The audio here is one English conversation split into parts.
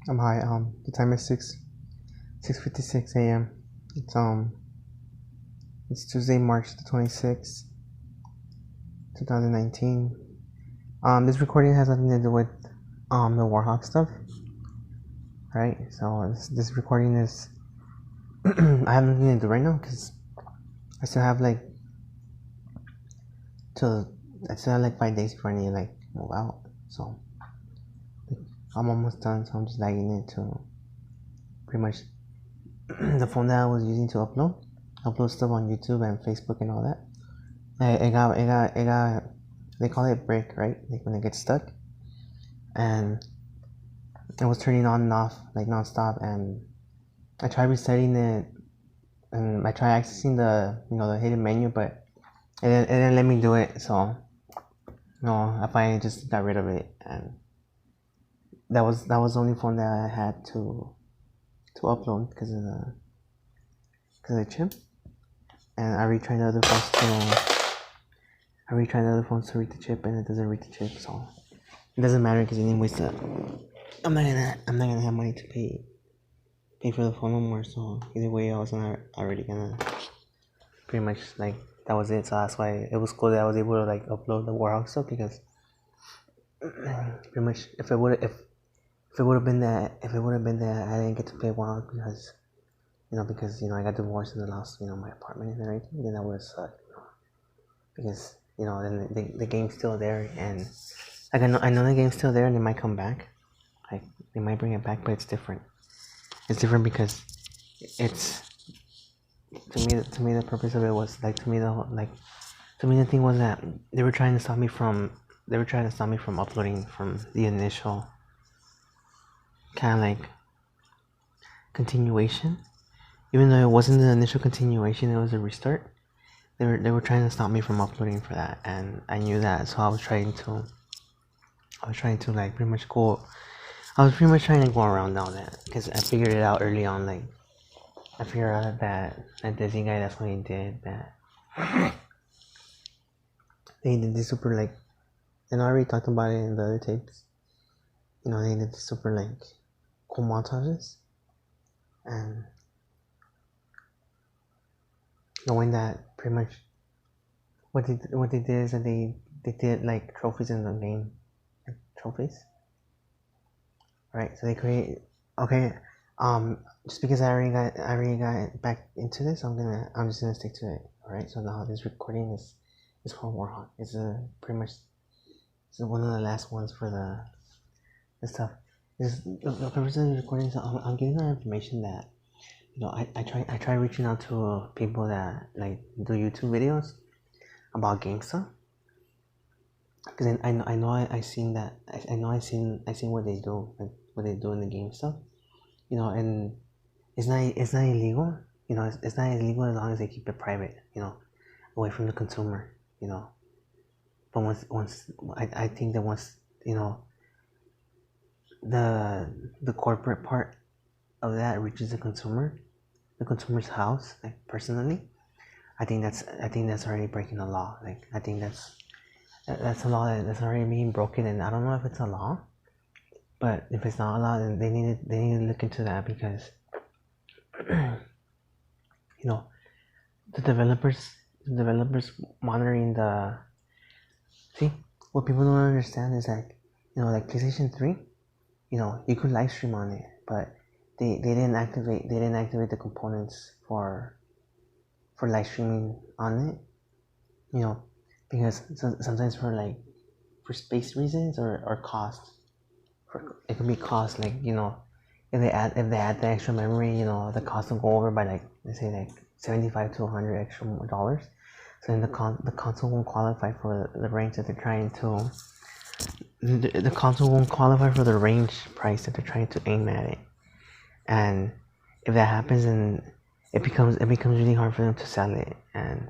I'm high. The time is 6:56 a.m. It's it's Tuesday, March the 26th, 2019. This recording has nothing to do with the Warhawk stuff, right? So this recording is I have nothing to do right now because I still have like till I still have like 5 days before I need to like move out. So I'm almost done. So I'm just lagging it to pretty much the phone that I was using to upload stuff on YouTube and Facebook and all that. It got they call it break, right? Like when it gets stuck, and it was turning on and off like nonstop, and I tried resetting it, and I tried accessing the hidden menu, but it didn't let me do it. So no, I finally just got rid of it, and that was the only phone that I had to upload because of the chip, and I retried the other phones to read the chip, and it doesn't read the chip, so it doesn't matter because anyways, I'm not gonna have money to pay for the phone no more. So either way, I was not already gonna pretty much like that was it. So that's why it was cool that I was able to like upload the Warhawk stuff because pretty much if it would have been that I didn't get to play Warhawk because I got divorced and I lost my apartment and everything, then that would have sucked. Because then the game's still there, and like I know the game's still there, and it might come back, like they might bring it back, but it's different. It's different because it's to me the purpose of it was like to me the thing was that they were trying to stop me from uploading from the initial kind of like continuation, even though it wasn't the initial continuation, it was a restart. They were trying to stop me from uploading for that, and I knew that, so I was trying to like pretty much go. I was pretty much trying to go around all that because I figured it out early on. Like I figured out that Disney guy, that's what he did. That they did this super like, and I already talked about it in the other tapes. They did this super like cool montages, and knowing that pretty much what they did is that they did like trophies in the game, like trophies, right? So they create okay. Just because I already got back into this, I'm just gonna stick to it. All right. So now this recording is for Warhawk. It's pretty much one of the last ones for the stuff. The purpose of the recording is I'm getting that information that I try reaching out to people that like do YouTube videos about game stuff, because I seen that I seen what they do, like what they do in the game stuff, and it's not illegal. It's not illegal as long as they keep it private, away from the consumer, but once I think that once the corporate part of that reaches the consumer's house, like personally, I think that's already breaking the law. Like I think that's a law that's already being broken, and I don't know if it's a law, but if it's not a law, then they need to look into that because the developers monitoring the see what people don't understand is like like PlayStation 3, you could live stream on it, but they didn't activate the components for live streaming on it, because sometimes for space reasons or cost. It could be cost, like if they add the extra memory, the cost will go over by like let's say like 75 to 100 extra more dollars. So then the console won't qualify for the range that they're trying to. The console won't qualify for the range price that they're trying to aim at it, and if that happens, then it becomes really hard for them to sell it, and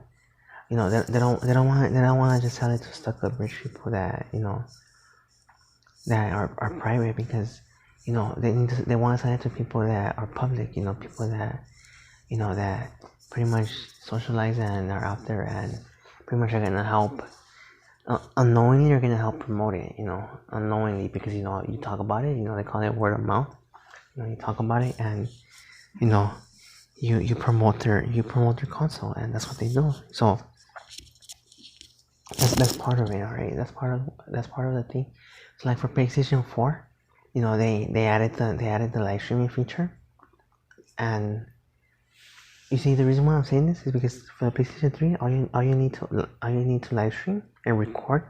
they don't want to just sell it to stuck up rich people that are private, because they want to sell it to people that are public, people that pretty much socialize and are out there and pretty much are gonna help unknowingly, are gonna help promote it, unknowingly, because you talk about it, they call it word of mouth. You talk about it, and you know you promote their console, and that's what they do. So that's part of it, alright. That's part of the thing. So like for PlayStation 4, they added the live streaming feature, and you see the reason why I'm saying this is because for the PlayStation 3, all you need to live stream and record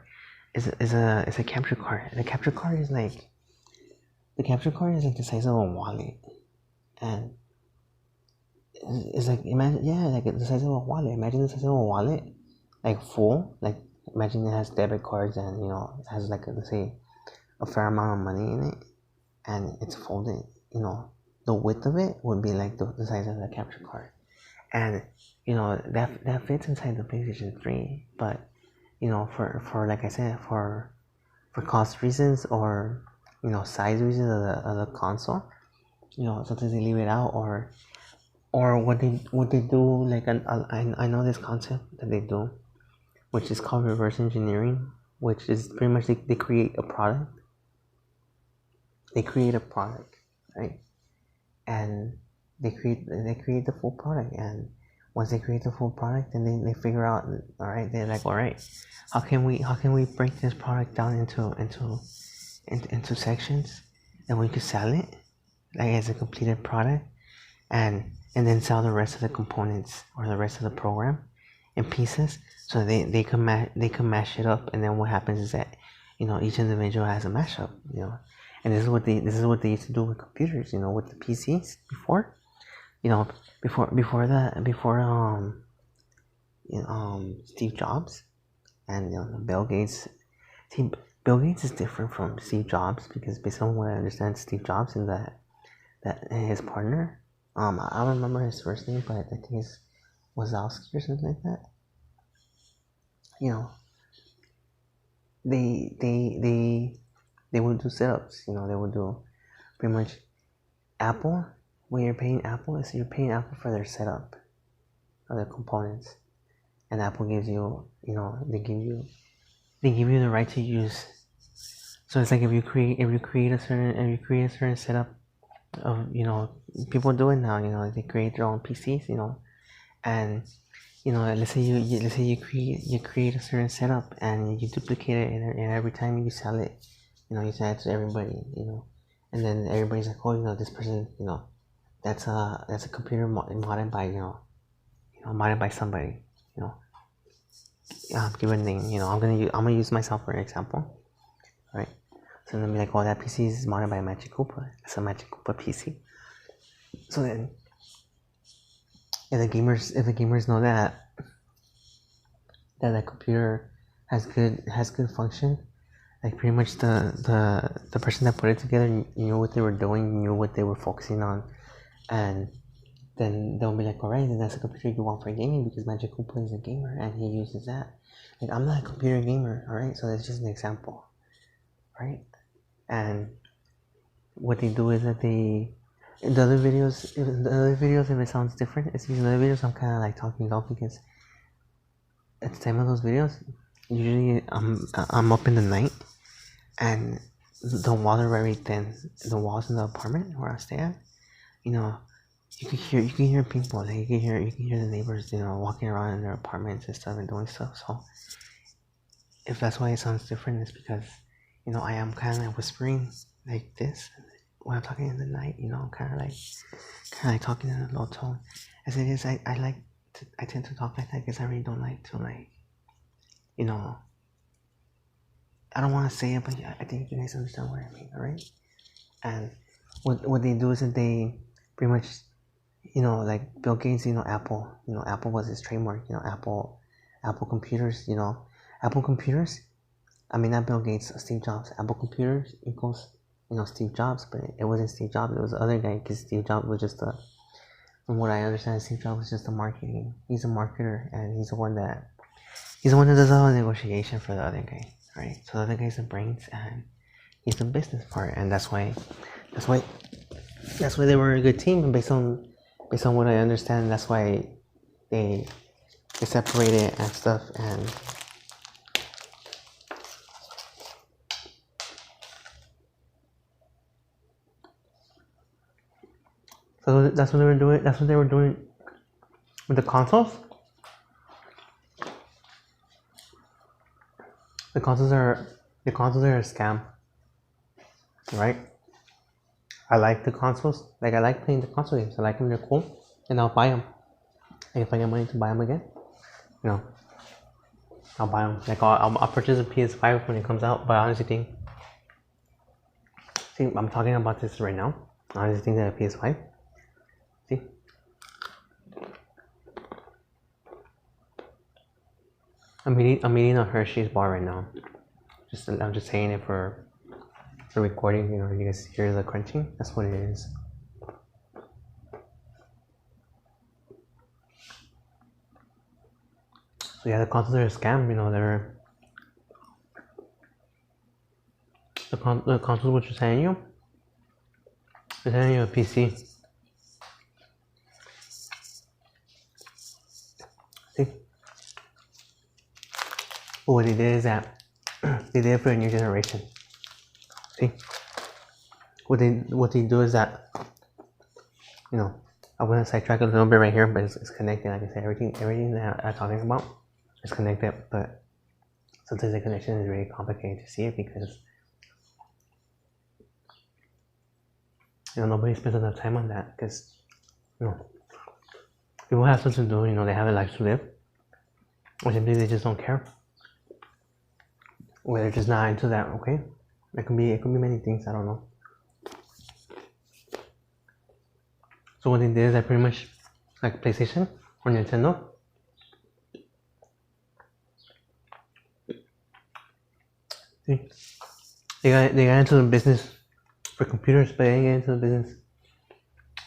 is a capture card. And the capture card is like the size of a wallet, and it's like like the size of a wallet. Imagine the size of a wallet, like full. Like imagine it has debit cards and it has like let's say a fair amount of money in it, and it's folded. The width of it would be like the size of the capture card, and that fits inside the PlayStation 3. But for like I said, for cost reasons or size reasons of the console, sometimes they leave it out, or what they do, like I know this concept that they do, which is called reverse engineering, which is pretty much they create a product. They create a product, right? And they create the full product, and once they create the full product, then they figure out, all right, they're like, all right, how can we break this product down into sections, and we could sell it like as a completed product, and then sell the rest of the components or the rest of the program in pieces, so they can mash it up, and then what happens is that each individual has a mashup, and this is what they used to do with computers, with the PCs before, Steve Jobs and Bill Gates. See, Bill Gates is different from Steve Jobs because based on what I understand, Steve Jobs and that his partner, I don't remember his first name, but I think it's Wazowski or something like that. They would do setups. They would do pretty much Apple. When you're paying Apple, so you're paying Apple for their setup of the components, and Apple gives you, they give you the right to use. So it's like if you create a certain setup of people do it now. They create their own PCs, and let's say you create a certain setup and you duplicate it, and every time you sell it, you sell it to everybody, and then everybody's like, oh, this person, that's a computer modded by modded by somebody, give it a name, I'm gonna use myself for an example, right? So then be like, oh, that PC is modded by Magic Koopa. It's a Magic Koopa PC. So then, if the gamers know that computer has good function, like pretty much the person that put it together knew what they were doing, knew what they were focusing on, and then they'll be like, alright, then that's a computer you want for gaming because Magic Koopa is a gamer and he uses that. Like, I'm not a computer gamer, alright? So that's just an example, right? And what they do is that the other videos, if it sounds different, it's in the other videos I'm kind of like talking low because at the time of those videos, usually I'm up in the night, and the walls are very thin. The walls in the apartment where I stay at, you can hear people. Like you can hear the neighbors, walking around in their apartments and stuff and doing stuff. So if that's why it sounds different, it's because I am kind of like whispering like this when I'm talking in the night. Kind of like talking in a low tone. As it is, I tend to talk like that because I really don't like to I don't want to say it, but yeah, I think you guys understand what I mean, alright? And what they do is that they pretty much, like Bill Gates, Apple, Apple was his trademark, Apple computers, Apple computers. I mean, not Bill Gates, Steve Jobs. Apple computers equals, Steve Jobs, but it wasn't Steve Jobs. It was the other guy because Steve Jobs was just from what I understand, Steve Jobs was just a marketing. He's a marketer, and he's the one that does all the negotiation for the other guy, right? So the other guy's the brains, and he's the business part, and that's why they were a good team. And based on what I understand, that's why they separated and stuff. And So that's what they were doing. That's what they were doing with the consoles. The consoles are a scam, right? I like the consoles. Like I like playing the console games. I like them. They're cool, and I'll buy them. And if I get money to buy them again, you know, I'll buy them. Like I'll purchase a PS5 when it comes out. But I honestly think, see, I'm talking about this right now. I honestly think that a PS5. See, I'm eating a Hershey's bar right now. I'm just saying it for recording. You know, you guys hear the crunching. That's what it is. So yeah, the consoles are a scam. You know, they're the consoles which are selling you. They're selling you a PC. See, but what they did is that they did it for a new generation. See, what they do is that, you know, I'm gonna sidetrack a little bit right here, but it's connected. Like I said, everything that I'm talking about is connected, but sometimes the connection is really complicated to see it because, you know, nobody spends enough time on that because, you know, people have something to do. You know, they have a life to live, or simply they just don't care. Or they're just not into that. Okay, it could be many things. I don't know. So what they did is that pretty much like PlayStation or Nintendo. See, they got into the business for computers, but they didn't get into the business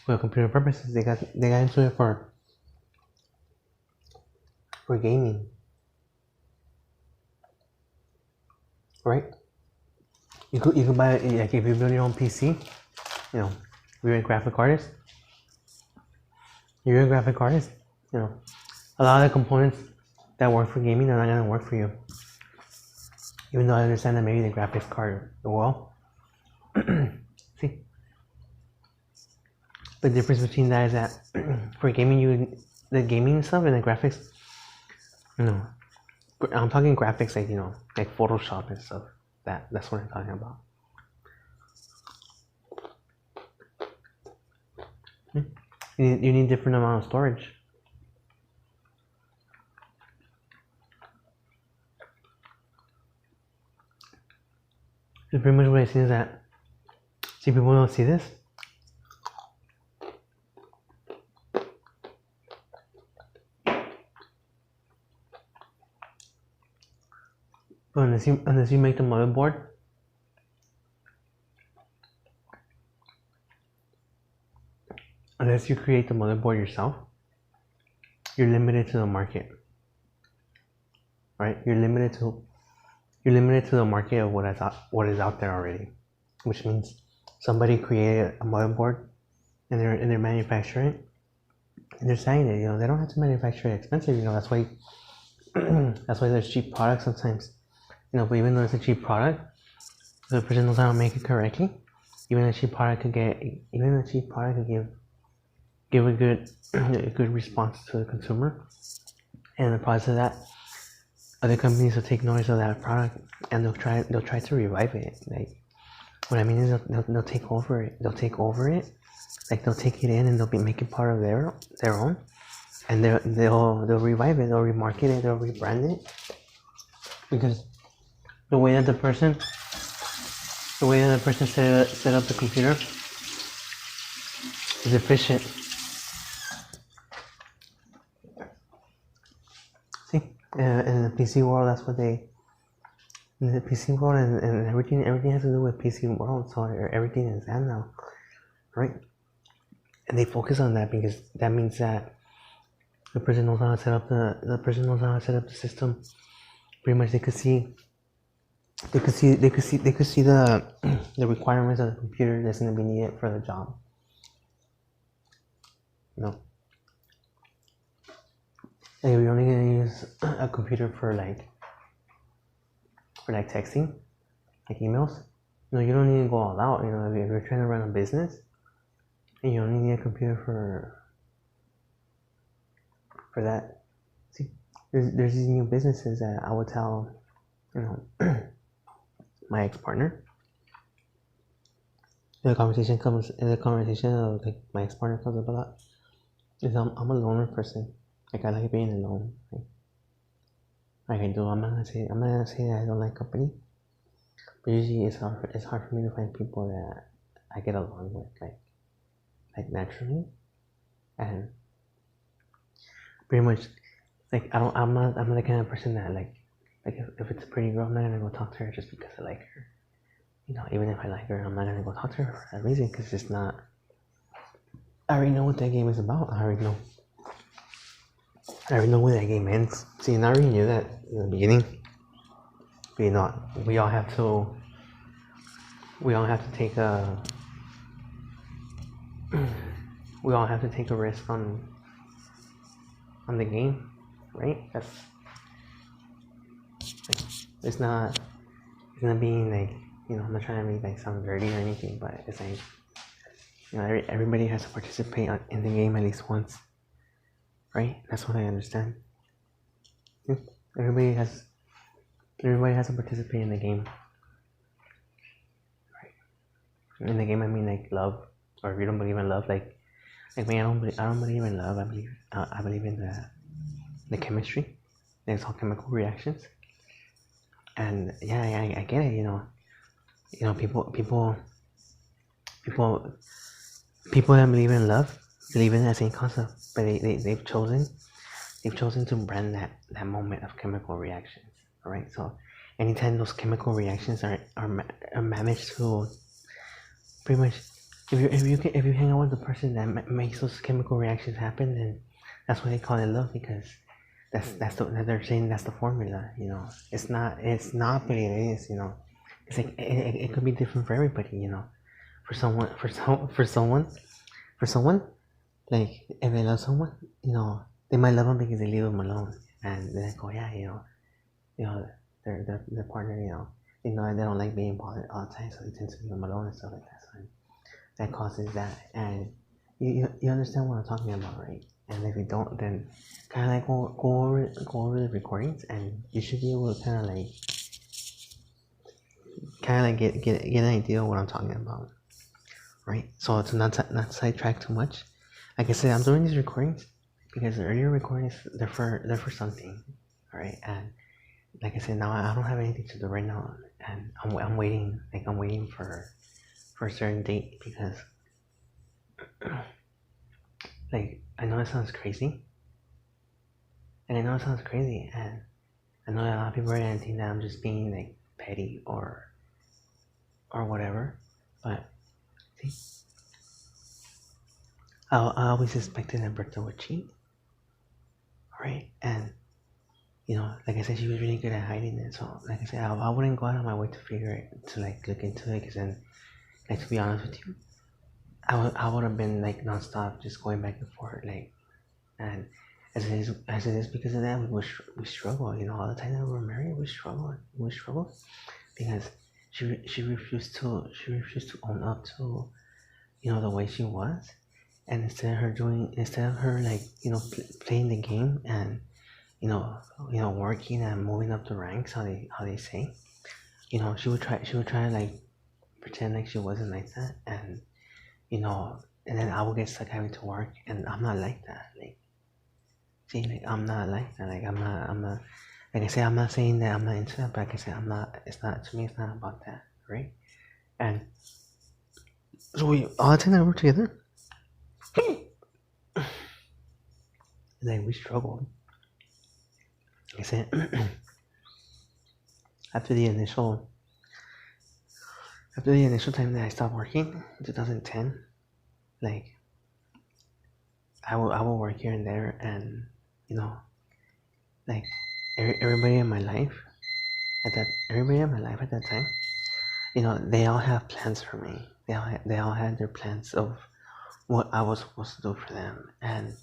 for computer purposes. They got into it for gaming, right? You could buy, like, if you build your own PC, you know, you're a graphic artist. You know, a lot of the components that work for gaming are not gonna work for you. Even though I understand that maybe the graphics card will. See, the difference between that is that for gaming, the gaming stuff and the graphics, you know, I'm talking graphics like, you know, like Photoshop and stuff. That's what I'm talking about. You need different amount of storage. So pretty much what I see is that, see, people don't see this. But unless you make the motherboard, unless you create the motherboard yourself, you're limited to the market, right? You're limited to the market of what is out there already, which means somebody created a motherboard and they're manufacturing it and they're selling it. You know, they don't have to manufacture it expensive. You know, that's why there's cheap products sometimes. You know, but even though it's a cheap product, if the person knows how to make it correctly, even a cheap product could give a good response to the consumer. And in the process of that, other companies will take notice of that product and they'll try to revive it. Like, what I mean is they'll take over it. Like, they'll take it in and they'll make it part of their own, and they'll revive it. They'll remarket it. They'll rebrand it because the way that the person set up the computer is efficient. See, in the PC world, that's what they. In the PC world and everything has to do with PC world. So everything is that now, right? And they focus on that because that means that the person knows how to set up the system. Pretty much, they could see the requirements of the computer that's going to be needed for the job. No. Like, if you're only going to use a computer for texting, like emails, you know, you don't need to go all out. You know, if you're trying to run a business, and you only need a computer for that. See, there's these new businesses that I would tell, you know, my ex-partner. The conversation of like my ex-partner comes up a lot. Is I'm a loner person. Like I like being alone. Like I do. I'm not gonna say that I don't like company. But usually it's hard for me to find people that I get along with, like naturally. And pretty much, like I'm not the kind of person that like if it's a pretty girl, I'm not gonna go talk to her just because I like her. You know, even if I like her, I'm not gonna go talk to her for that reason because it's not. I already know what that game is about. I already know where that game ends. See, and I already knew that in the beginning. But you know, we all have to take a risk on the game, right? That's like, it's not being like, you know, I'm not trying to make like sound dirty or anything, but it's like, you know, everybody has to participate in the game at least once, right? That's what I understand. Everybody has to participate in the game, right? In the game, I mean like love, or if you don't believe in love, like me, I don't believe in love. I believe in the chemistry. It's all chemical reactions. And yeah, I get it. You know, people that believe in love believe in that same concept, but they've chosen to brand that moment of chemical reactions. All right, so anytime those chemical reactions are managed to pretty much, if you hang out with the person that makes those chemical reactions happen, then that's why they call it love, because they're saying that's the formula. You know, it's not, but it is. You know, it's like it could be different for everybody. You know, for someone, like if they love someone, you know, they might love them because they leave them alone, and they're like, oh yeah, you know, their partner, you know, they don't like being bothered all the time, so they tend to leave them alone and stuff like that. So that causes that, and you understand what I'm talking about, right? And if you don't, then kind of like go over the recordings, and you should be able to kind of like get an idea of what I'm talking about, right? So to not sidetrack too much, like I said, I'm doing these recordings because the earlier recordings, they're for something, all right? And like I said, now I don't have anything to do right now, and I'm waiting, for a certain date, because like I know it sounds crazy, and I know a lot of people are gonna think that I'm just being like petty or whatever, but see, I always expected that Bertha would cheat, right? And you know, like I said, she was really good at hiding it. So, like I said, I wouldn't go out of my way to figure it, to like look into it, because then, like, to be honest with you, I would have been like nonstop, just going back and forth, like, and as it is, because of that, we struggle. You know, all the time that we were married, we struggled, because she refused to own up to, you know, the way she was, and instead of her like, you know, playing the game and you know, working and moving up the ranks, how they say, you know, she would try to like pretend like she wasn't like that, and you know, and then I would get stuck having to work, and I'm not like that. Like, see, like I'm not like that. Like I'm not. Like I said, I'm not saying that I'm not into that, but like I said, I'm not. It's not, to me. It's not about that, right? And so we all the time that we work together, like we struggled. Like I said, after the initial time that I stopped working in 2010, like I will work here and there, and you know, like everybody in my life at that time, you know, they all have plans for me. They all had their plans of what I was supposed to do for them, and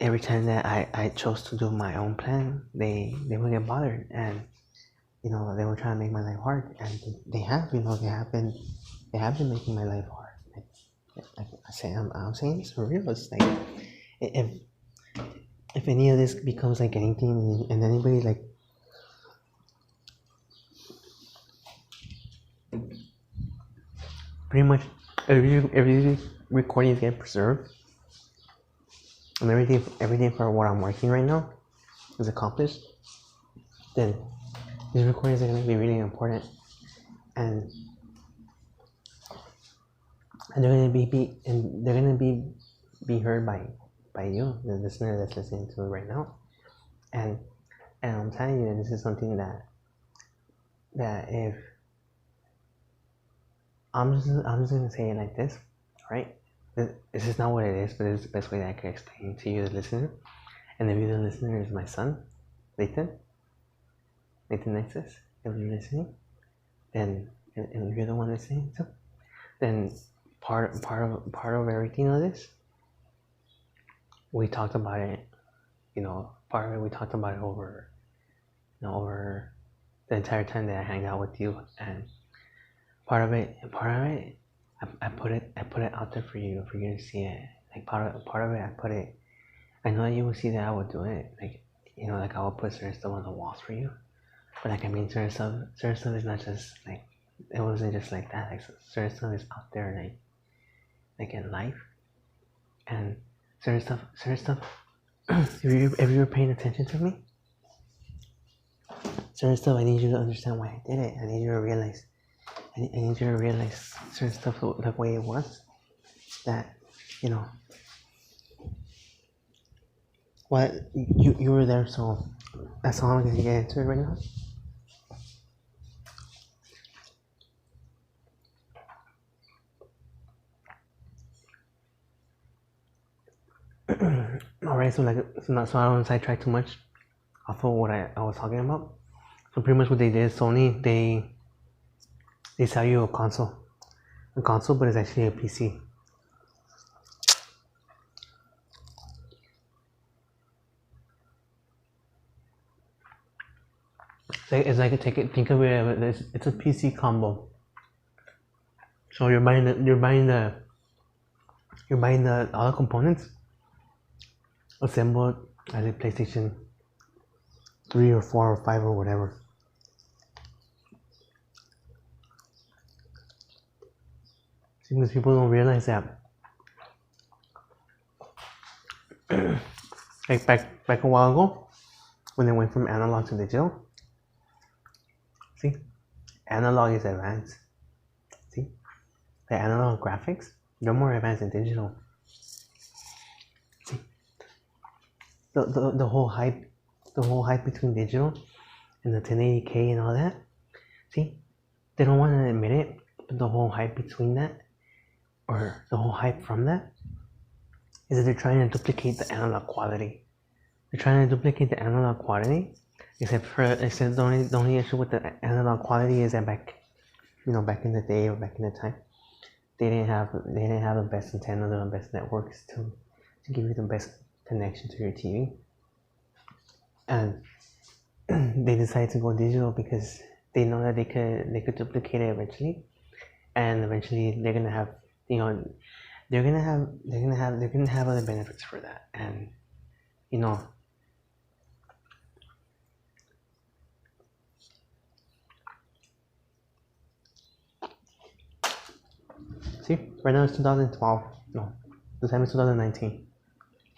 every time that I chose to do my own plan, they would get bothered, and you know, they were trying to make my life hard, and they have been making my life hard. Like I'm saying this for real. It's like if if any of this becomes like anything, and anybody like pretty much every recording is getting preserved, and everything for what I'm working right now is accomplished, then these recordings are gonna be really important, and they're gonna be heard by you, the listener that's listening to it right now, and I'm telling you, this is something that if I'm just gonna say it like this, right? This is not what it is, but it's the best way that I can explain it to you, the listener. And if you, the listener, is my son, Nathan Nexus. If you're listening, then and you're the one listening to, then part of everything of this, we talked about it. Part of it we talked about it over the entire time that I hang out with you, and part of it, I put it out there for you to see it. Like part of it, I know you will see that I would do it. Like like I will put certain stuff on the walls for you. But like I mean, certain stuff is not just like, it wasn't just like that. Like certain stuff is out there, like in life, and certain stuff. if you were paying attention to me, certain stuff, I need you to understand why I did it. I need you to realize. I need you to realize certain stuff the way it was. That well, you were there, so that's all I'm gonna get into it right now. Alright, so I don't sidetrack too much off of what I was talking about. So pretty much what they did, Sony, they sell you a console, but it's actually a PC. It's like think of it as it's a PC combo. So you're buying all the components assembled as a PlayStation 3 or 4 or 5 or whatever. See, because people don't realize that. Like back a while ago, when they went from analog to digital. See, analog is advanced. See, the analog graphics, they're more advanced than digital. See, the whole hype between digital and the 1080k and all that. See, they don't want to admit it, but the whole hype between that, or the whole hype from that, is that they're trying to duplicate the analog quality. Except the only issue with the analog quality is that back in the day, or back in the time, they didn't have the best antennas or the best networks to give you the best connection to your TV, and they decided to go digital because they know that they could duplicate it eventually, and eventually they're gonna have other benefits for that, and see, right now it's 2012. No, the time is 2019.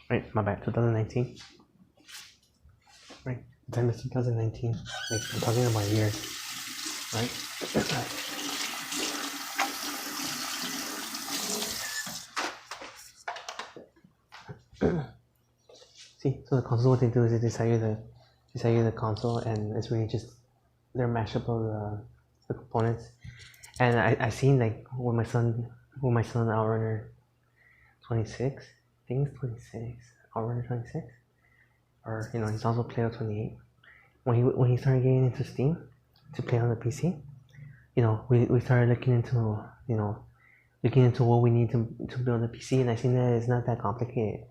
Right, my bad, 2019. Right, the time is 2019. Like, I'm talking about years. Right? See, so the console, what they do is they sell you the console, and it's really just their mashup of the components. And I seen like with my son Outrunner 26, I think it's 26, Outrunner 26, or he's also Playo 28. When he started getting into Steam to play on the PC, we started looking into what we need to build a PC, and I seen that it's not that complicated.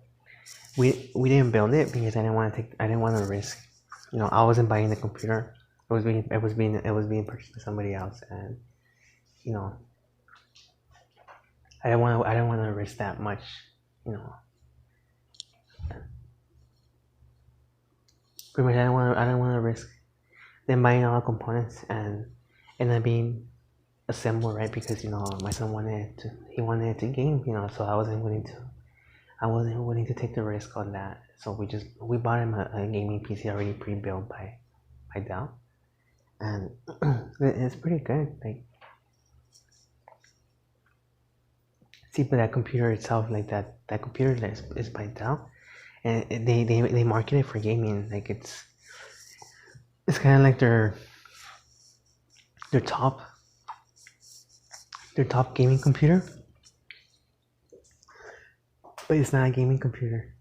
We didn't build it because I didn't want to risk. I wasn't buying the computer. It was being purchased by somebody else, and I don't want to risk that much, you know. Pretty much, I don't want to risk them buying all the components and then being assembled, right? Because my son wanted to game, so I wasn't willing to take the risk on that. So we bought him a gaming PC already pre-built by Dell, and it's pretty good. Like, see, but that computer itself, like that computer is by Dell, and they market it for gaming. Like it's kind of like their top gaming computer, but it's not a gaming computer.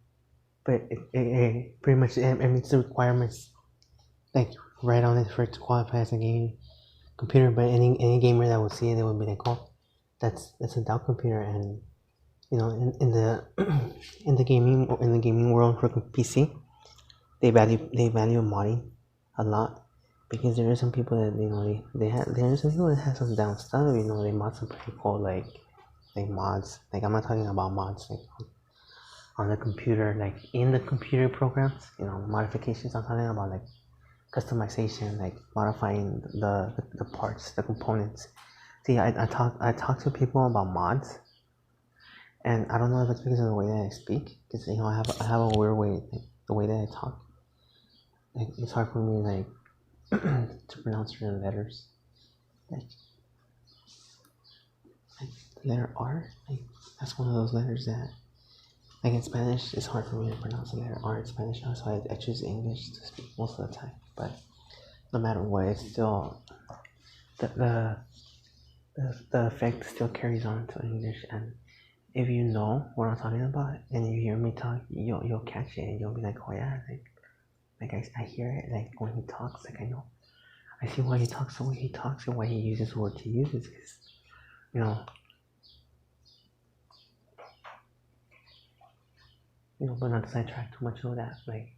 But it pretty much it meets the requirements, like right on it for it to qualify as a gaming computer. But any gamer that would see it, they would be like, oh, that's a Dell computer. And in the in the gaming world for PC, they value modding a lot, because there are some people that there are some people that have some down stuff. They mod some pretty cool like mods. Like, I'm not talking about mods like on the computer, like in the computer programs. Modifications. I'm talking about like customization, like modifying the parts, the components. See, I talk to people about mods, and I don't know if it's because of the way that I speak, because I have a weird way, like, the way that I talk. Like, it's hard for me, like, to pronounce certain letters, like the letter R. Like, that's one of those letters that, like, in Spanish, it's hard for me to pronounce the letter R in Spanish, so I choose English to speak most of the time. But no matter what, it's still the effect still carries on to English. And if you know what I'm talking about and you hear me talk, you'll catch it, and you'll be like, oh yeah, like I hear it, like when he talks, like I see why he talks the way he talks and why he uses the words he uses. Because but not to sidetrack too much of that. Like,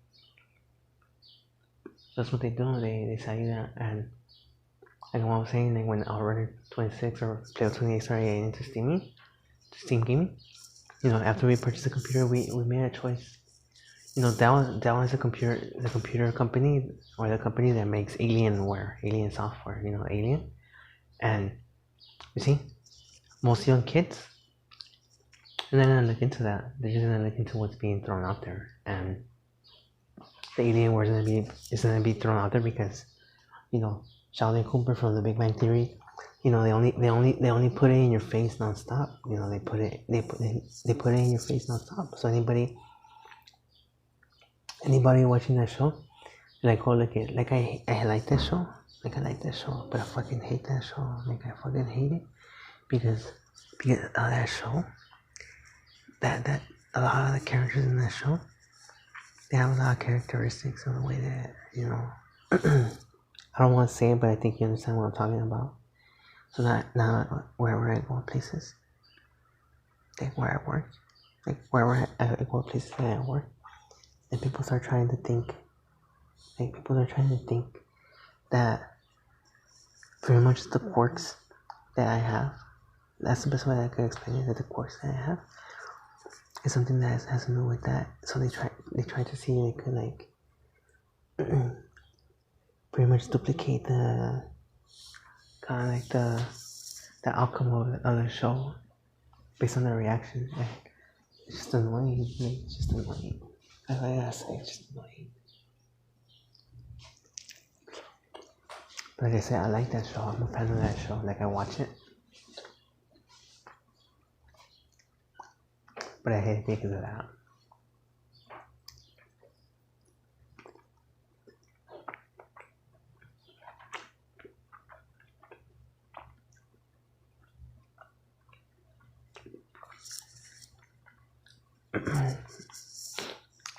that's what they do. They say that. And like what I was saying, like when Outrunner 26 or Playo 28 started getting into Steam gaming, after we purchased the computer, we made a choice. That was the computer company, or the company that makes Alien software, Alien. And you see, most young kids, and they're gonna look into that. They're just gonna look into what's being thrown out there, and the Alienware is gonna be thrown out there because, Sheldon Cooper from The Big Bang Theory, they only put it in your face nonstop. They put it in your face nonstop. So anybody watching that show, like, oh, look at, like, I like that show, like, I like that show, but I fucking hate that show. Like, I fucking hate it because of that show. That a lot of the characters in that show, they have a lot of characteristics of the way that I don't want to say it, but I think you understand what I'm talking about. So now wherever I go places, like where I work, like wherever I go places that I work, and people start trying to think, that pretty much the quirks that I have, that's the best way I can explain it, that the quirks that I have is something that has to do with that. So they try to see if they could, like, pretty much duplicate the kind of like the outcome of the show based on their reaction. Like, it's just annoying. Like, it's just annoying. That's what I gotta say. It's just annoying. But like I said, I like that show. I'm a fan of that show. Like, I watch it, but I hate it because of that.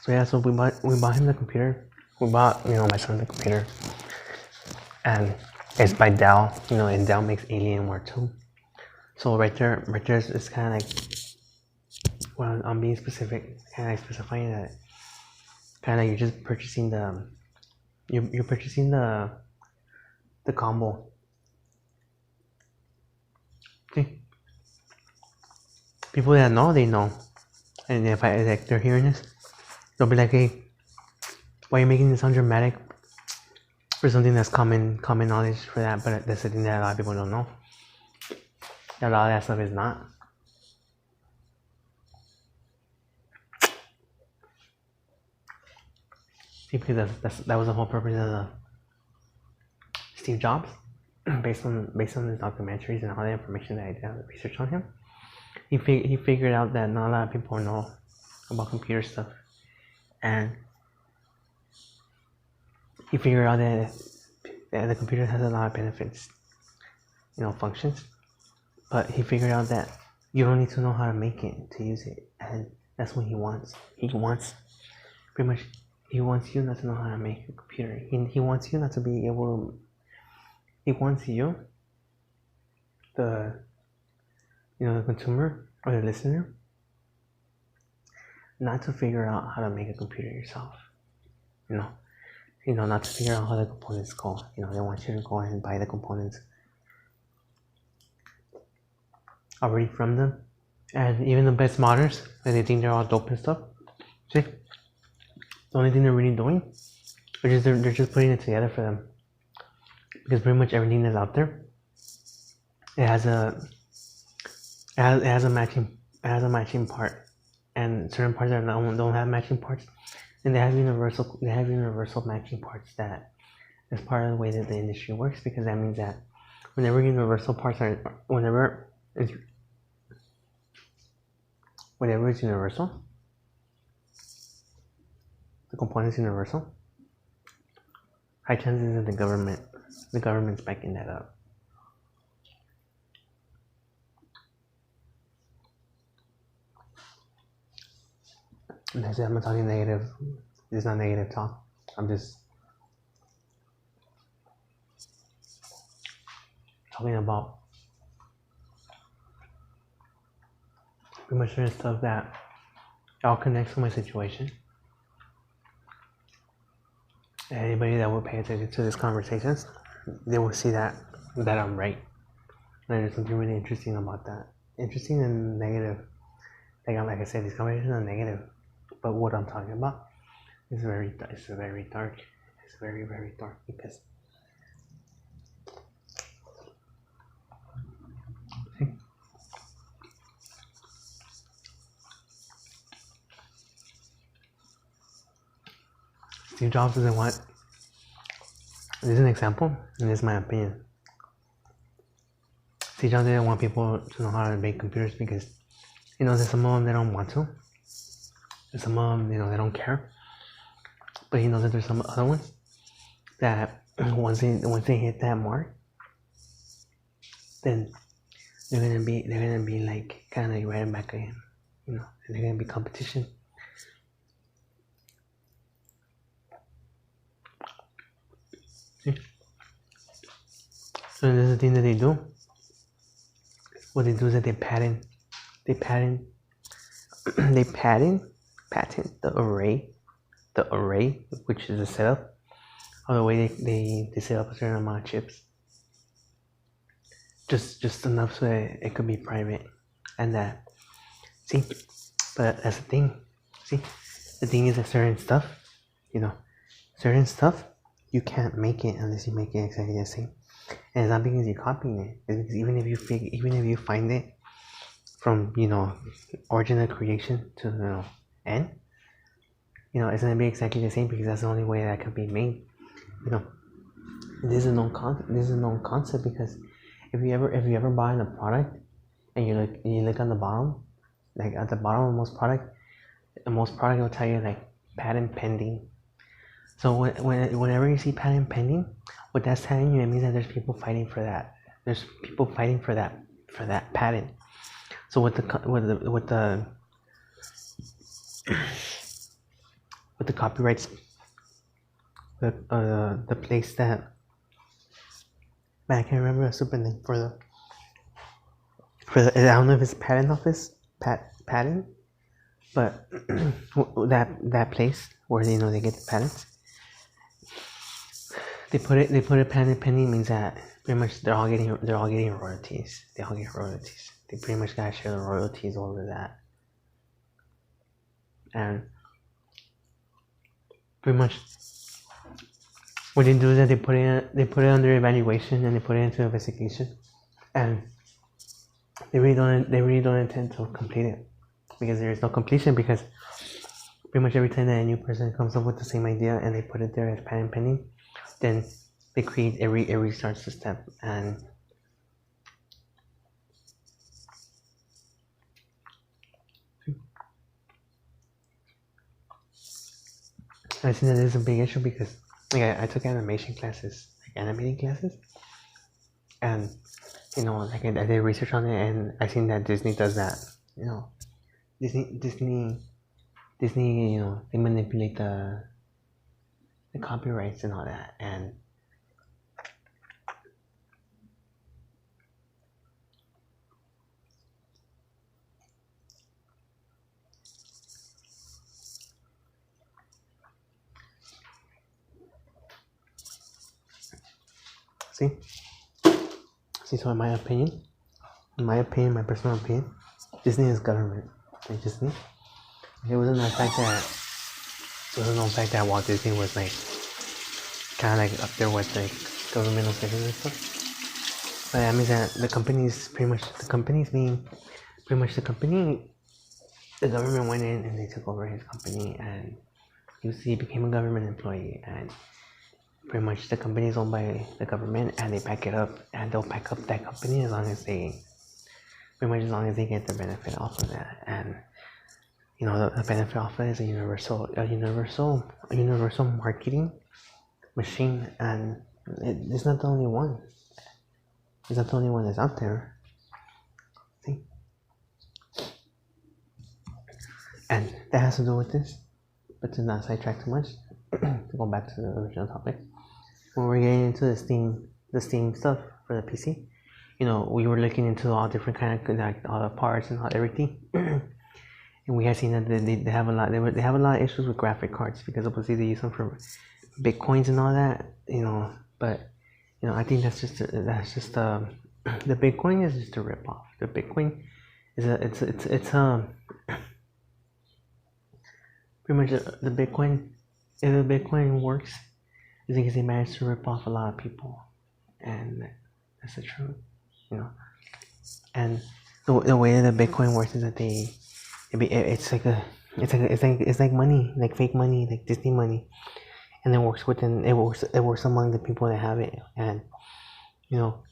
So yeah, so we bought him the computer. We bought my son the computer, and it's by Dell. And Dell makes Alienware too. So right there is kind of like, well, I'm being specific, kind of specifying that kind of you're just purchasing you're purchasing the combo. See, People that know, they know. And if they're hearing this, they'll be like, hey, why are you making this sound dramatic for something that's common knowledge for that? But that's the thing that a lot of people don't know. That a lot of that stuff is not. See, because that was the whole purpose of Steve Jobs, based on his documentaries and all the information that I did the research on him. He figured out that not a lot of people know about computer stuff, and he figured out that the computer has a lot of benefits, functions, but he figured out that you don't need to know how to make it to use it, and that's what he wants. He wants you not to know how to make a computer. He wants you not to be able to. He wants you, the consumer or the listener, not to figure out how to make a computer yourself. Not to figure out how the components go. They want you to go ahead and buy the components already from them. And even the best modders, that they think they're all dope and stuff. See, the only thing they're really doing, they're just putting it together for them. Because pretty much everything that's out there, it has a matching part, and certain parts don't have matching parts, and they have universal matching parts. That is part of the way that the industry works, because that means that whenever it's universal, the component's universal, high chances that the government's backing that up. And I said, I'm not talking negative. It's not negative talk. I'm just talking about pretty much certain stuff that all connects to my situation. Anybody that will pay attention to these conversations, they will see that I'm right. And there's something really interesting about that. Interesting and negative. Like I said, these conversations are negative. But what I'm talking about is very dark. It's very, very dark, because Steve Jobs doesn't want. This is an example, and this is my opinion. Steve Jobs didn't want people to know how to make computers because he knows that some of them they don't want to. And some of them, they don't care. But he knows that there's some other ones that once they hit that mark, then they're gonna be like kind of like right back at him, and they're gonna be competition. See? So this is the thing that they do. What they do is that they patent the array, which is a setup of the way they set up a certain amount of chips. Just enough so that it could be private, and that. See, but that's the thing. See, the thing is that certain stuff, you can't make it unless you make it exactly the same. And it's not because you're copying it. It's because even if you find it from origin of creation to end, it's gonna be exactly the same, because that's the only way that could be made. This is a known concept, because if you ever buy a product and you look on the bottom, like at the bottom of most product will tell you like patent pending. So whenever you see patent pending, what that's telling you, it means that there's people fighting for that. There's people fighting for that patent. So with the copyrights, the place that, man, I can't remember a super name for the I don't know if it's patent office, patent, but that place where they get the patents, they put it patent pending, means that pretty much they're all getting royalties. They all get royalties. they pretty much gotta share the royalties over that. And pretty much what they do is that they put it under evaluation and they put it into investigation, and they really don't intend to complete it, because there is no completion, because pretty much every time that a new person comes up with the same idea and they put it there as patent pending, then they create a restart system. And I think that is a big issue, because like I took animation classes, like animating classes, and you know, like I did research on it, and I seen that Disney does that. You know, Disney, you know, they manipulate the copyrights and all that, and see. So in my personal opinion, Disney is government. Like Disney, it wasn't the fact that Walt Disney was like kind of like up there with like governmental figures and stuff. But that means that the government went in and they took over his company, and he became a government employee, and pretty much the company is owned by the government, and they pack it up, and they'll pack up that company as long as they get the benefit off of that. And you know, the benefit off of it is a universal marketing machine, and it's not the only one. It's not the only one that's out there. See? And that has to do with this, but to not sidetrack too much, to go back to the original topic. When we're getting into the Steam stuff for the PC, you know, we were looking into all different kind of like all the parts and all everything, and we have seen that they have a lot. They have a lot of issues with graphic cards, because obviously they use them for bitcoins and all that, you know. But you know, I think that's just the Bitcoin is just a ripoff. The Bitcoin is it's pretty much the Bitcoin. If the Bitcoin works, it's because they managed to rip off a lot of people, and that's the truth, you know. And the way that Bitcoin works is that it's like money, like fake money, like Disney money, and it works among the people that have it. And you know,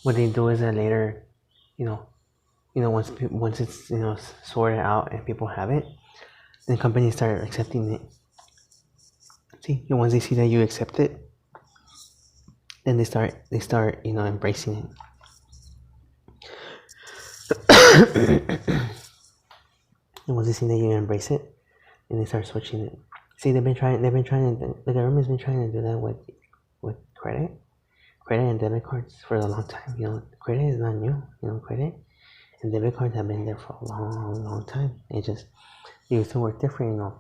what they do is that later, you know, once it's, you know, sorted out and people have it, then companies start accepting it. See, and once they see that you accept it, then they start you know, embracing it. And once they see that you embrace it, then they start switching it. See, the government's been trying to do that with credit and debit cards for a long time. You know, credit is not new. You know, credit and debit cards have been there for a long time. They used to work different. You know,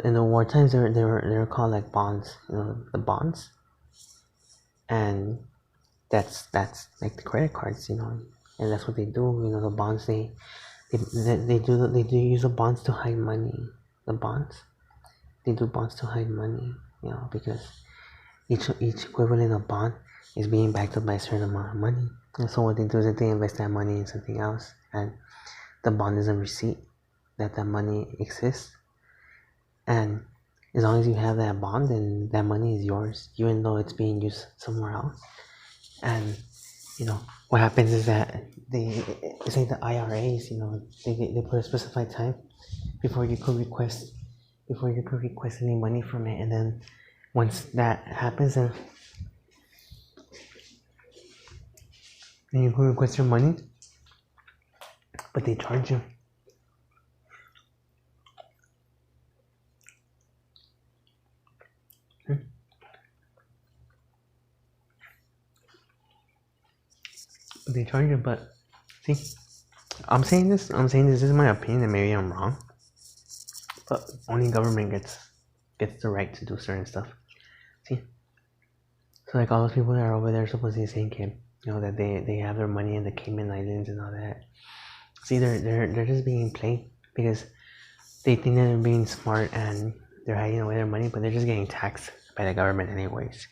in the war times, they were called like bonds. You know, the bonds, and that's like the credit cards. You know, and that's what they do. You know, the bonds they do use the bonds to hide money. The bonds, they do bonds to hide money. You know, because each equivalent of bond is being backed up by a certain amount of money. And so what they do is that they invest that money in something else, and the bond is a receipt that money exists. And as long as you have that bond, then that money is yours, even though it's being used somewhere else. And you know, what happens is that it's like the IRAs. You know, they put a specified time before you could request any money from it, and then once that happens, then you can request your money, but they charge you. They charge you, but see, I'm saying this is my opinion, and maybe I'm wrong, but only government gets the right to do certain stuff. See, so like all those people that are over there supposedly saying, you know, that they have their money in the Cayman Islands and all that, See, they're just being played because they think that they're being smart and they're hiding away their money, but they're just getting taxed by the government anyways.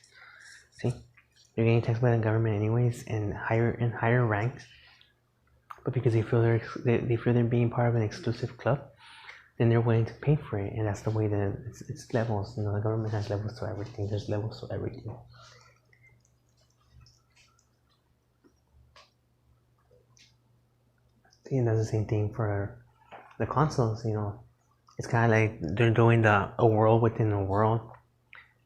See, they're getting taxed by the government anyways in higher ranks, but because they feel they feel they're being part of an exclusive club, then they're willing to pay for it, and that's the way that it's levels. You know, the government has levels to everything. There's levels to everything. See, and that's the same thing for the consoles. You know, it's kind of like they're doing a world within a world.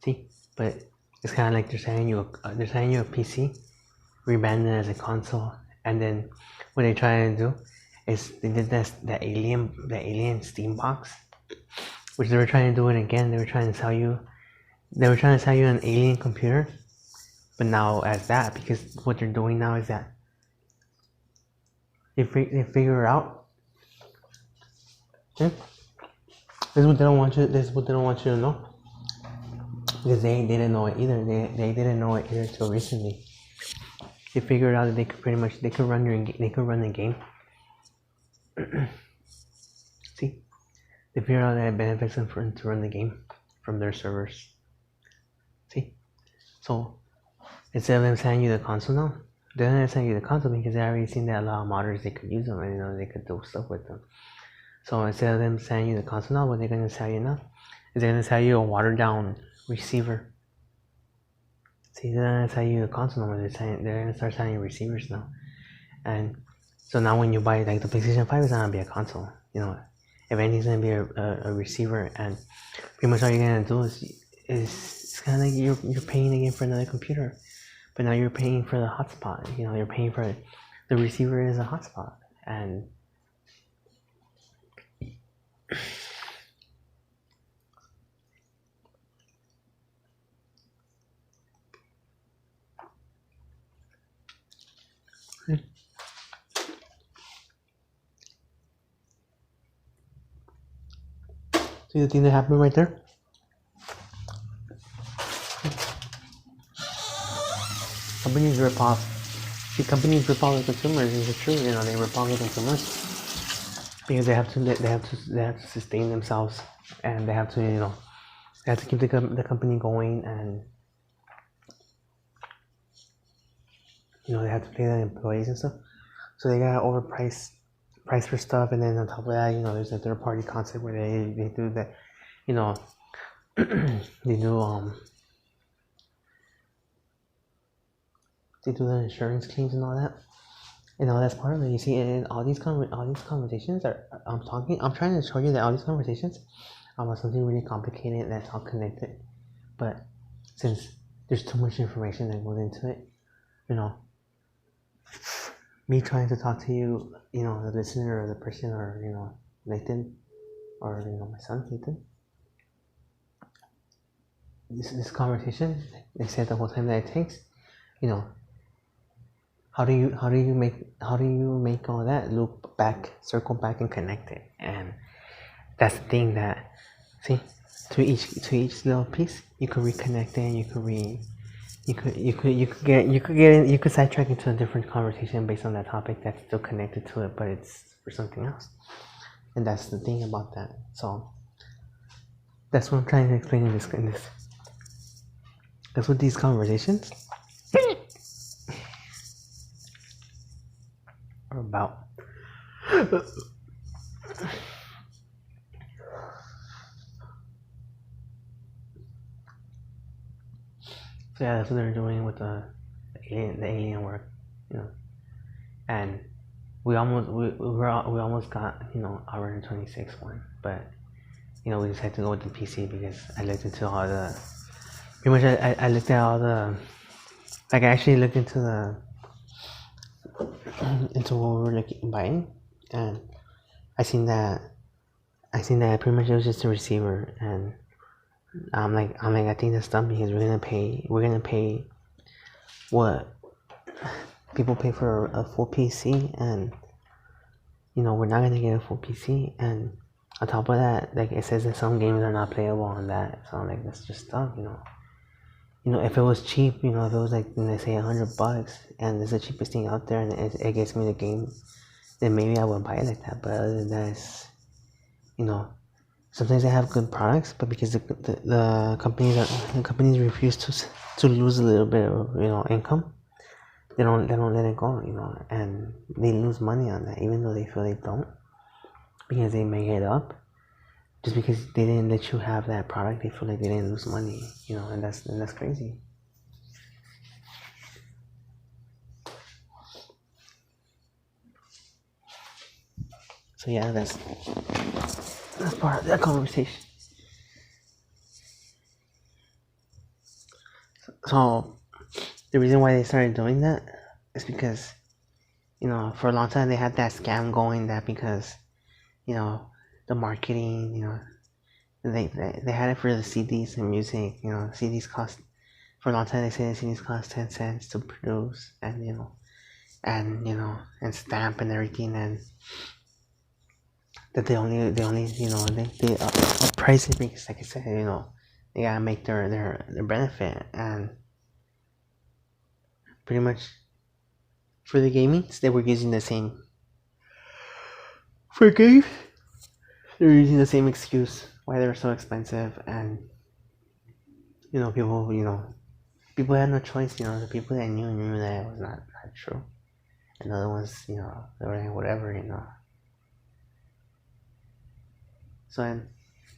See, but it's kind of like they're selling you a PC, rebranded as a console, and then what they try to do is they did the alien Steam box, which they were trying to do it again. They were trying to sell you an alien computer, but now as that, because what they're doing now is that they figure out. This is what they don't want you. This is what they don't want you to know, because they didn't know it either. They didn't know it either till recently. They figured out that they could run the game. See, they figured out that it benefits them to run the game from their servers. See, so instead of them selling you the console now, they're gonna sell you the console because they already seen that a lot of modders they could use them and you know they could do stuff with them. So instead of them selling you the console now, what they're gonna sell you now is they're gonna sell you a watered down receiver. See, they're gonna sell you the console now. They're gonna start selling you receivers now, and so now when you buy like the PlayStation 5, it's not gonna be a console. You know, if anything's gonna be a receiver, and pretty much all you're gonna do is it's kind of like you're paying again for another computer, but now you're paying for the hotspot. You know, you're paying for the receiver is a hotspot, and see the thing that happened right there? Companies rip off. See, companies rip off the consumers. It's true. You know, they rip off the consumers because they have to sustain themselves, and they have to they have to keep the company going, and they have to pay their employees and stuff. So they gotta overprice for stuff, and then on top of that, there's a third party concept where they do that, they do they do the insurance claims and all that. That's part of it. You see, and all these conversations are I'm trying to show you that all these conversations are something really complicated that's all connected. But since there's too much information that goes into it, me trying to talk to you, the listener or the person, or Nathan, or my son Nathan. This conversation, they said the whole time that it takes, how do you make all that loop back, circle back, and connect it? And that's the thing that, see, to each little piece, you could reconnect it, and you could sidetrack into a different conversation based on that topic that's still connected to it, but it's for something else. And that's the thing about that. So that's what I'm trying to explain in this. That's what these conversations are about. So yeah, that's what they're doing with the alien work, and we almost got our 26 one, but we decided to go with the PC because I looked into all the pretty much I looked at all the, like, I actually looked into what we were buying, and I seen that pretty much it was just a receiver, and I'm like I think that's dumb because we're gonna pay what people pay for a full PC, and we're not gonna get a full PC, and on top of that, like, it says that some games are not playable on that, so I'm like, that's just dumb, if it was cheap, if it was like, let's say $100, and it's the cheapest thing out there, and it gets me the game, then maybe I would buy it like that. But other than that, it's, you know, sometimes they have good products, but because the companies refuse to lose a little bit of income, they don't let it go, and they lose money on that, even though they feel they don't, because they make it up. Just because they didn't let you have that product, they feel like they didn't lose money, and that's crazy. So yeah, that's part of that conversation. So the reason why they started doing that is because, for a long time they had that scam going, that because, the marketing, they had it for the CDs and music. CDs cost, for a long time they said CDs cost 10 cents to produce, and and stamp and everything, and that they only they price it because, like I said, they gotta make their benefit. And pretty much for the gamings, they were using the same, for games they were using the same excuse why they were so expensive. And people had no choice. The people that knew that it was not true, and the other ones, they were like, whatever. So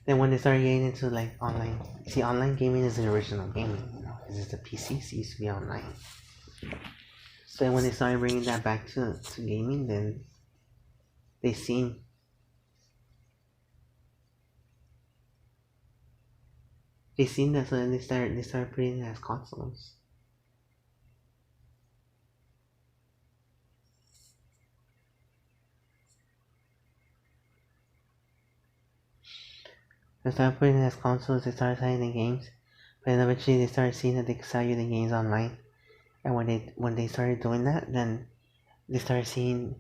then when they started getting into like online, see, online gaming is the original gaming. This is the PCs used to be online. So then when they started bringing that back to gaming, then they seen that, so then they started putting it as consoles. They started putting it as consoles. They started selling the games, but then eventually they started seeing that they could sell you the games online. And when they started doing that, then they started seeing.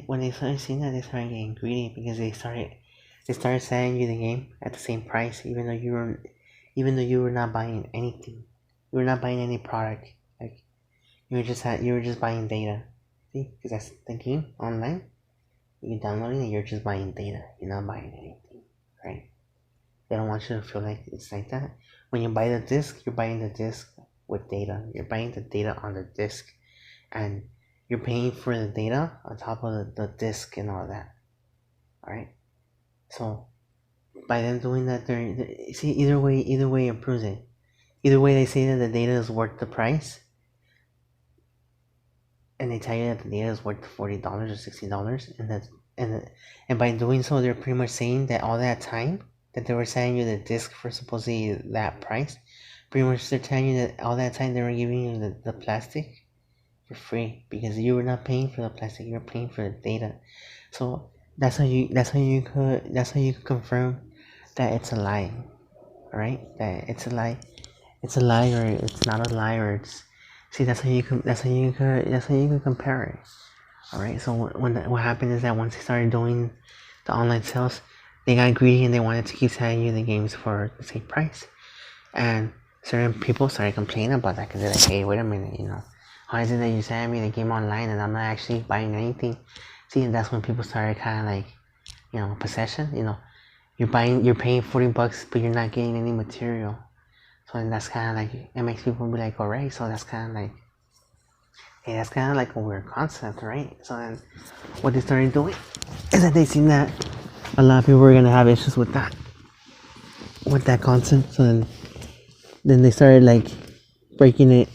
When they started seeing that, they started getting greedy, because they started selling you the game at the same price, even though you were not buying anything. You were not buying any product. Like, you were just buying data. See, because that's the game online. You're downloading it. You're just buying data. You're not buying anything, right? They don't want you to feel like it's like that. When you buy the disc, you're buying the disc with data. You're buying the data on the disc, and you're paying for the data on top of the disc and all that. Alright? So by them doing that, see, either way improves it. Either way, they say that the data is worth the price, and they tell you that the data is worth $40 or $60, and by doing so, they're pretty much saying that all that time that they were selling you the disc for supposedly that price, pretty much they're telling you that all that time they were giving you the plastic for free, because you were not paying for the plastic, you were paying for the data. So that's how you could confirm that it's a lie. Alright? That it's a lie. It's a lie, or it's not a lie, or it's, see, that's how you could compare it. Alright, so what happened is that once they started doing the online sales, they got greedy and they wanted to keep selling you the games for the same price. And certain people started complaining about that, because they're like, hey, wait a minute, how is it that you're selling me the game online and I'm not actually buying anything? See, and that's when people started kind of like, possession. You're paying $40, but you're not getting any material. So then that's kind of like, it makes people be like, alright, so that's kind of like, hey, that's kind of like a weird concept, right? So then what they started doing is that they seen that a lot of people were gonna have issues with that concept. So then they started like breaking it.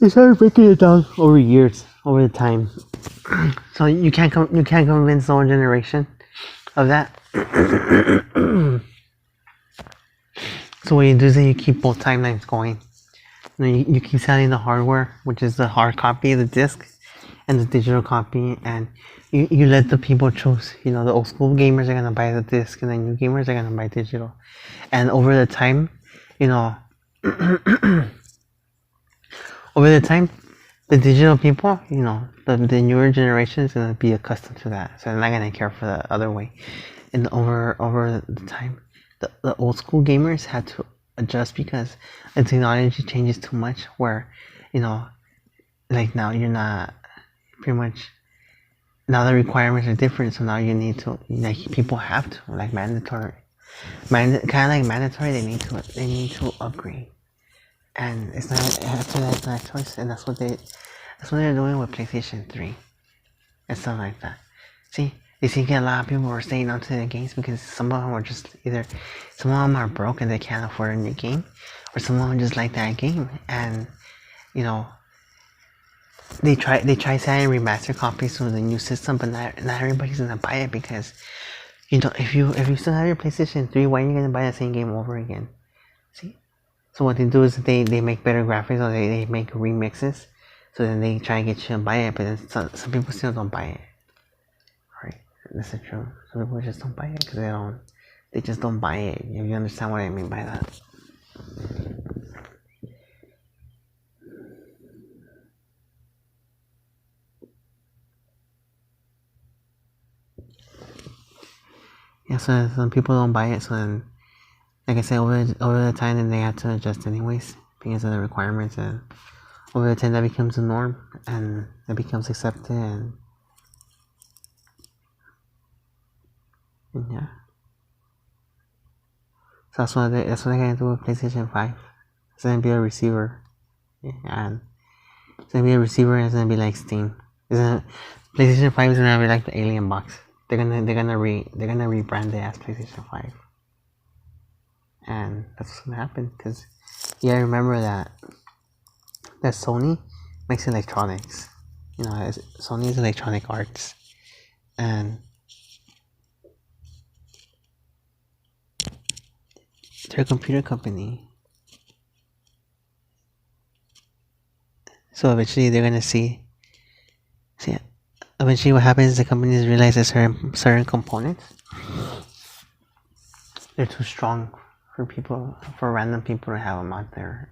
They started breaking it down over years, over the time. So you can't convince the whole generation of that. So what you do is that you keep both timelines going. You keep selling the hardware, which is the hard copy of the disc, and the digital copy, and you let the people choose. The old school gamers are gonna buy the disc, and the new gamers are gonna buy digital. And over the time, the digital people, the newer generation is gonna be accustomed to that, so they're not gonna care for the other way. And over the time, the old school gamers had to adjust, because the technology changes too much, where like now you're not pretty much now the requirements are different, so now you need to like people have to like mandatory, kind of like mandatory. They need to upgrade, and it's not after that it's not a choice, and that's what they're doing with PlayStation 3 and stuff like that. See, you see, a lot of people are staying onto the games because some of them are just either some of them are broke and they can't afford a new game, or some of them just like that game and you know they try selling remaster copies of the new system, but not everybody's gonna buy it because you know if you still have your PlayStation 3, why are you gonna buy the same game over again? See, so what they do is they make better graphics or they make remixes, so then they try to get you to buy it, but then some people still don't buy it. Right, this is true. Some people just don't buy it because they just don't buy it. If you understand what I mean by that. Yeah, so some people don't buy it, so then, like I said, over the time, then they have to adjust anyways because of the requirements, and over the time that becomes the norm, and it becomes accepted, and yeah. So that's what they're gonna do with PlayStation 5. It's gonna be a receiver, yeah, and it's gonna be a receiver, and it's gonna be like Steam. PlayStation 5 is gonna be like the alien box. They're gonna rebrand it as PlayStation 5, and that's what's gonna happen. Cause yeah, remember that Sony makes electronics. You know, Sony is Electronic Arts, and they're a computer company. So eventually, they're gonna see. Eventually, what happens is the companies realize that certain components they're too strong for random people to have them out there.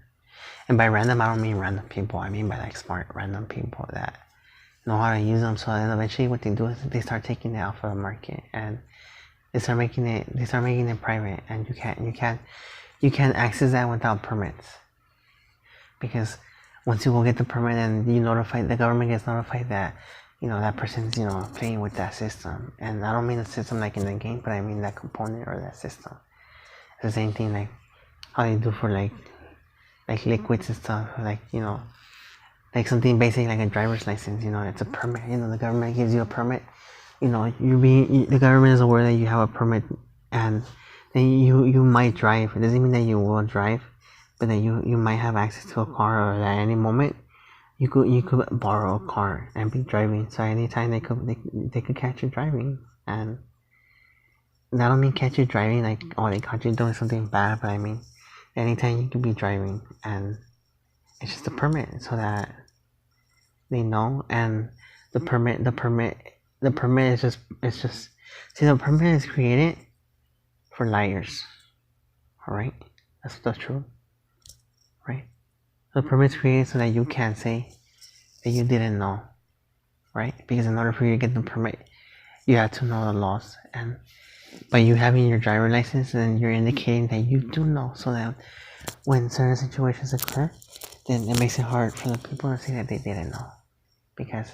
And by random, I don't mean random people. I mean by like smart random people that know how to use them. So then eventually, what they do is they start taking it off of the market and they start making it private, and you can't access that without permits. Because once you go get the permit and the government gets notified that that person's playing with that system. And I don't mean the system like in the game, but I mean that component or that system. It's the same thing like how they do for like liquids and stuff, like something basic like a driver's license. It's a permit. The government gives you a permit. The government is aware that you have a permit, and then you might drive. It doesn't mean that you will drive, but then you might have access to a car, or at any moment you could borrow a car and be driving. So anytime they could catch you driving, and I don't mean catch you driving like they caught you doing something bad, but I mean anytime you could be driving, and it's just a permit so that they know. And the permit is just see, the permit is created for liars. All right, that's true, right? The permit's created so that you can't say that you didn't know, right? Because in order for you to get the permit, you have to know the laws, and by you having your driver license, then you're indicating that you do know, so that when certain situations occur, then it makes it hard for the people to say that they didn't know, because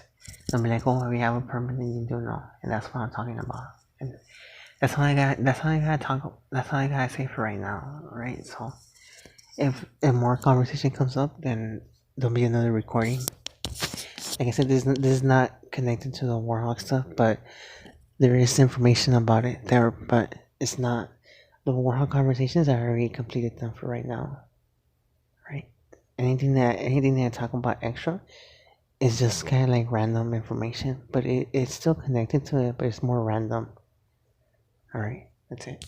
they'll be like, "Oh, we have a permit, and you do know," and that's what I'm talking about. And that's all I gotta say for right now, right? So if more conversation comes up, then there'll be another recording. Like I said, this is not connected to the Warhawk stuff, but there is information about it there, but it's not the Warhawk conversations. I already completed them for right now, right? Anything that I talk about extra is just kind of like random information, but it's still connected to it, but it's more random. All right, that's it.